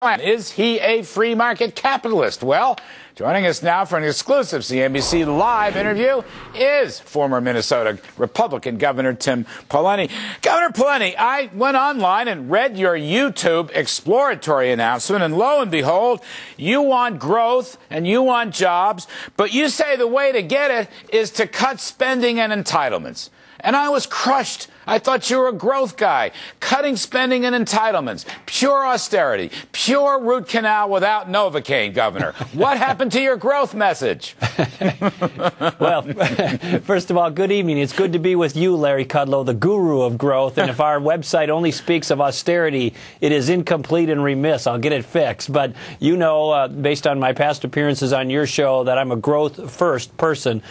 Is he a free market capitalist? Well, joining us now for an exclusive CNBC Live interview is former Minnesota Republican Governor Tim Pawlenty. Governor Pawlenty, I went online and read your YouTube exploratory announcement, and lo and behold, you want growth and you want jobs, but you say the way to get it is to cut spending and entitlements. And I was crushed. I thought you were a growth guy. Cutting spending and entitlements. Pure austerity. Pure root canal without Novocaine, Governor. What happened to your growth message? Well, first of all, good evening. It's good to be with you, Larry Kudlow, the guru of growth. And if our website only speaks of austerity, it is incomplete and remiss. I'll get it fixed. But you know, based on my past appearances on your show, that I'm a growth-first person.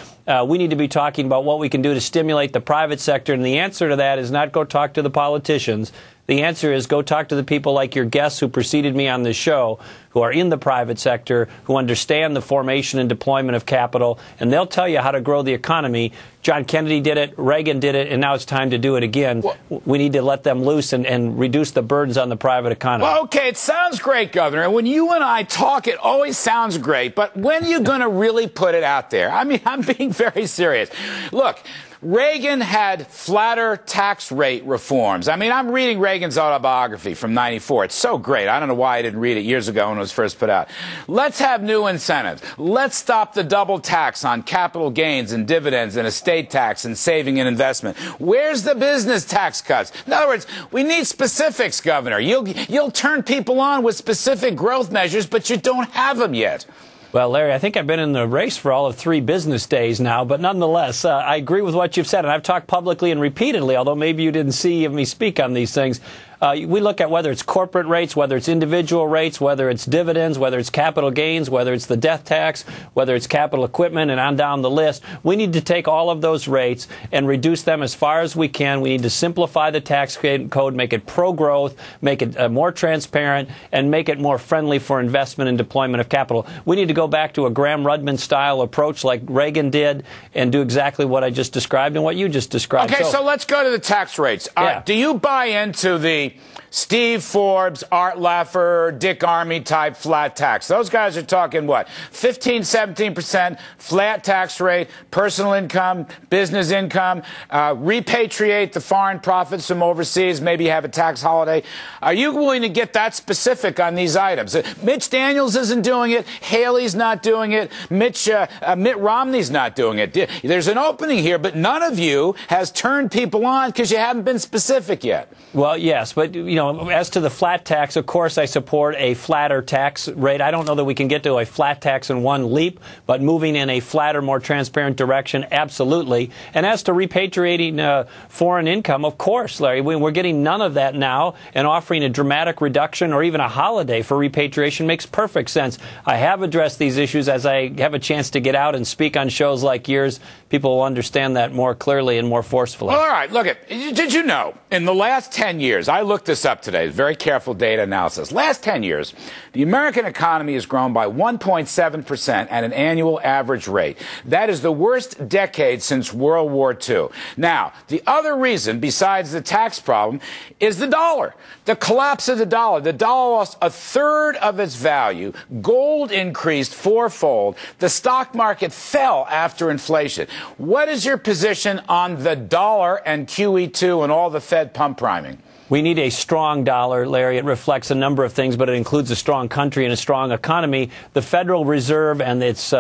We need to be talking about what we can do to stimulate the private sector, and the answer to that is not go talk to the politicians. The answer is go talk to the people like your guests who preceded me on this show, who are in the private sector, who understand the formation and deployment of capital, and they'll tell you how to grow the economy. John Kennedy did it, Reagan did it, and now it's time to do it again. We need to let them loose and reduce the burdens on the private economy. Well, okay, it sounds great, Governor. And when you and I talk, it always sounds great. But when are you going to really put it out there? I mean, I'm being very serious. Look, Reagan had flatter tax rate reforms. I mean, I'm reading Reagan's autobiography from '94. It's so great. I don't know why I didn't read it years ago when it was first put out. Let's have new incentives. Let's stop the double tax on capital gains and dividends and estate tax and saving and investment. Where's the business tax cuts? In other words, we need specifics, Governor. You'll turn people on with specific growth measures, but you don't have them yet. Well, Larry, I think I've been in the race for all of 3 business days now, but nonetheless, I agree with what you've said, and I've talked publicly and repeatedly, although maybe you didn't see me speak on these things. We look at whether it's corporate rates, whether it's individual rates, whether it's dividends, whether it's capital gains, whether it's the death tax, whether it's capital equipment, and on down the list. We need to take all of those rates and reduce them as far as we can. We need to simplify the tax code, make it pro-growth, make it more transparent, and make it more friendly for investment and deployment of capital. We need to go back to a Graham-Rudman-style approach like Reagan did and do exactly what I just described and what you just described. Okay, so let's go to the tax rates. Do you buy into the Steve Forbes, Art Laffer, Dick Armey type flat tax? Those guys are talking what? 15, 17% flat tax rate, personal income, business income, repatriate the foreign profits from overseas, maybe have a tax holiday. Are you willing to get that specific on these items? Mitch Daniels isn't doing it. Haley's not doing it. Mitt Romney's not doing it. There's an opening here, but none of you has turned people on because you haven't been specific yet. Well, yes, but, you know, as to the flat tax, of course, I support a flatter tax rate. I don't know that we can get to a flat tax in one leap, but moving in a flatter, more transparent direction, absolutely. And as to repatriating foreign income, of course, Larry, we're getting none of that now, and offering a dramatic reduction or even a holiday for repatriation makes perfect sense. I have addressed these issues as I have a chance to get out and speak on shows like yours. People will understand that more clearly and more forcefully. Well, all right, look, did you know, in the last 10 years, I looked this up today, very careful data analysis. Last 10 years, the American economy has grown by 1.7% at an annual average rate. That is the worst decade since World War II. Now, the other reason, besides the tax problem, is the dollar. The collapse of the dollar. The dollar lost a third of its value. Gold increased fourfold. The stock market fell after inflation. What is your position on the dollar and QE2 and all the Fed pump priming? We need a strong dollar, Larry. It reflects a number of things, but it includes a strong country and a strong economy. The Federal Reserve and its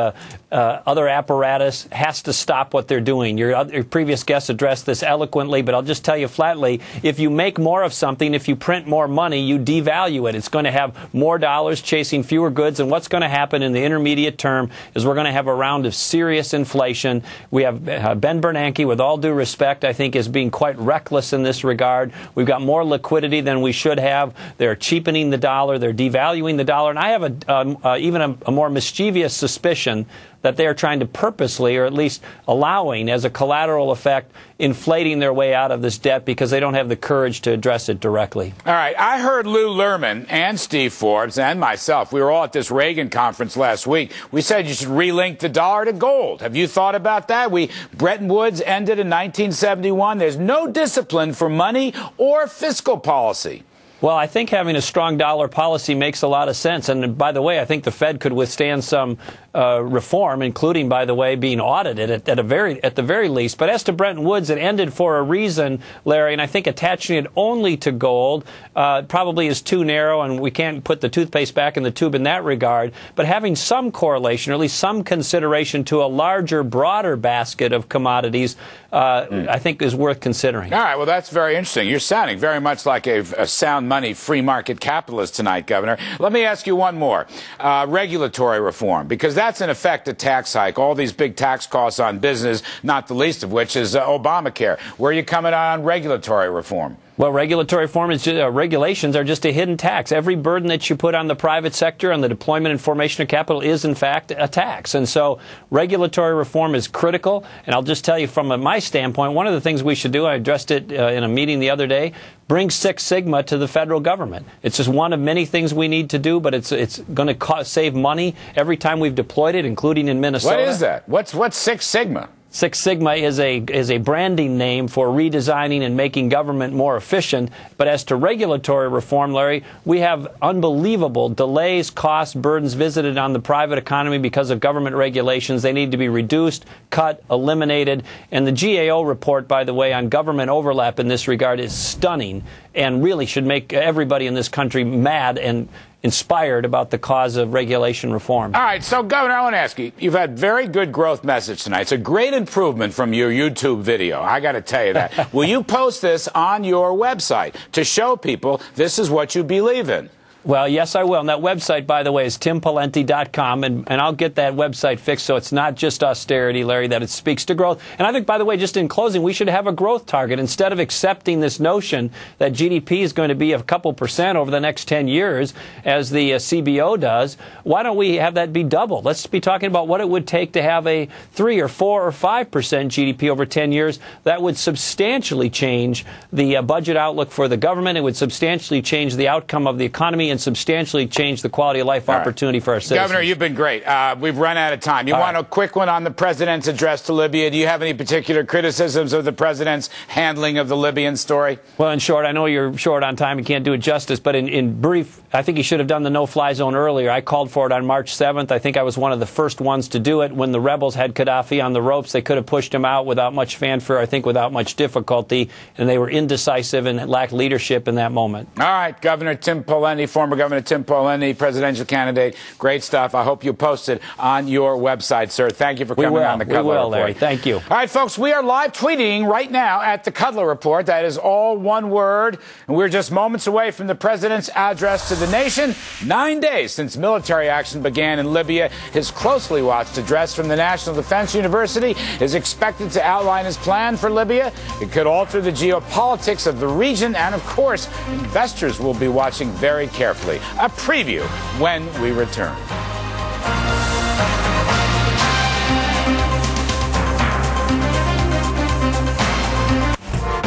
other apparatus has to stop what they're doing. Your previous guest addressed this eloquently, but I'll just tell you flatly, if you make more of something, if you print more money, you devalue it. It's going to have more dollars chasing fewer goods, and what's going to happen in the intermediate term is we're going to have a round of serious inflation. We have Ben Bernanke, with all due respect, I think is being quite reckless in this regard. We've got more liquidity than we should have. They're cheapening the dollar. They're devaluing the dollar. And I have even a more mischievous suspicion that they are trying to purposely, or at least allowing as a collateral effect, inflating their way out of this debt because they don't have the courage to address it directly. All right. I heard Lou Lerman and Steve Forbes and myself. We were all at this Reagan conference last week. We said you should relink the dollar to gold. Have you thought about that? Bretton Woods ended in 1971. There's no discipline for money or fiscal policy. Well, I think having a strong dollar policy makes a lot of sense. And by the way, I think the Fed could withstand some reform, including, by the way, being audited at the very least. But as to Bretton Woods, it ended for a reason, Larry, and I think attaching it only to gold probably is too narrow, and we can't put the toothpaste back in the tube in that regard. But having some correlation, or at least some consideration to a larger, broader basket of commodities, I think is worth considering. All right, well, that's very interesting. You're sounding very much like a sound money free market capitalist tonight, Governor. Let me ask you one more. Regulatory reform, because that's in effect a tax hike. All these big tax costs on business, not the least of which is Obamacare. Where are you coming on regulatory reform? Well, regulatory reform is regulations are just a hidden tax. Every burden that you put on the private sector on the deployment and formation of capital is, in fact, a tax. And so regulatory reform is critical. And I'll just tell you from my standpoint, one of the things we should do, I addressed it in a meeting the other day, bring Six Sigma to the federal government. It's just one of many things we need to do, but it's going to save money every time we've deployed it, including in Minnesota. What is that? What's Six Sigma? Six Sigma is a branding name for redesigning and making government more efficient. But as to regulatory reform, Larry, we have unbelievable delays, costs, burdens visited on the private economy because of government regulations. They need to be reduced, cut, eliminated. And the GAO report, by the way, on government overlap in this regard is stunning and really should make everybody in this country mad and inspired about the cause of regulation reform. All right, so, Governor, I want to ask you, you've had very good growth message tonight. It's a great improvement from your YouTube video. I got to tell you that. Will you post this on your website to show people this is what you believe in? Well, yes, I will. And that website, by the way, is timpawlenty.com, and I'll get that website fixed so it's not just austerity, Larry, that it speaks to growth. And I think, by the way, just in closing, we should have a growth target. Instead of accepting this notion that GDP is going to be a couple percent over the next 10 years, as the CBO does, why don't we have that be double? Let's be talking about what it would take to have a 3 or 4 or 5% GDP over 10 years. That would substantially change the budget outlook for the government. It would substantially change the outcome of the economy and substantially change the quality of life opportunity for our citizens. Governor, you've been great. We've run out of time. You want a quick one on the president's address to Libya? Do you have any particular criticisms of the president's handling of the Libyan story? Well, in short, I know you're short on time. You can't do it justice. But in brief, I think he should have done the no-fly zone earlier. I called for it on March 7th. I think I was one of the first ones to do it. When the rebels had Gaddafi on the ropes, they could have pushed him out without much fanfare, I think without much difficulty. And they were indecisive and lacked leadership in that moment. All right, Governor Tim Pawlenty, former Governor Tim Pawlenty, presidential candidate. Great stuff. I hope you post it on your website, sir. Thank you for coming on the Kudlow Report. We will, Larry. Thank you. All right, folks, we are live tweeting right now at the Kudlow Report. That is all one word. And we're just moments away from the president's address to the nation. 9 days since military action began in Libya, his closely watched address from the National Defense University is expected to outline his plan for Libya. It could alter the geopolitics of the region, and of course, investors will be watching very carefully. A preview when we return.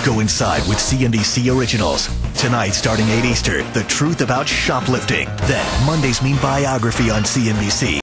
Go inside with CNBC Originals. Tonight, starting 8 Eastern, the truth about shoplifting. Then, Monday's Mean Biography on CNBC.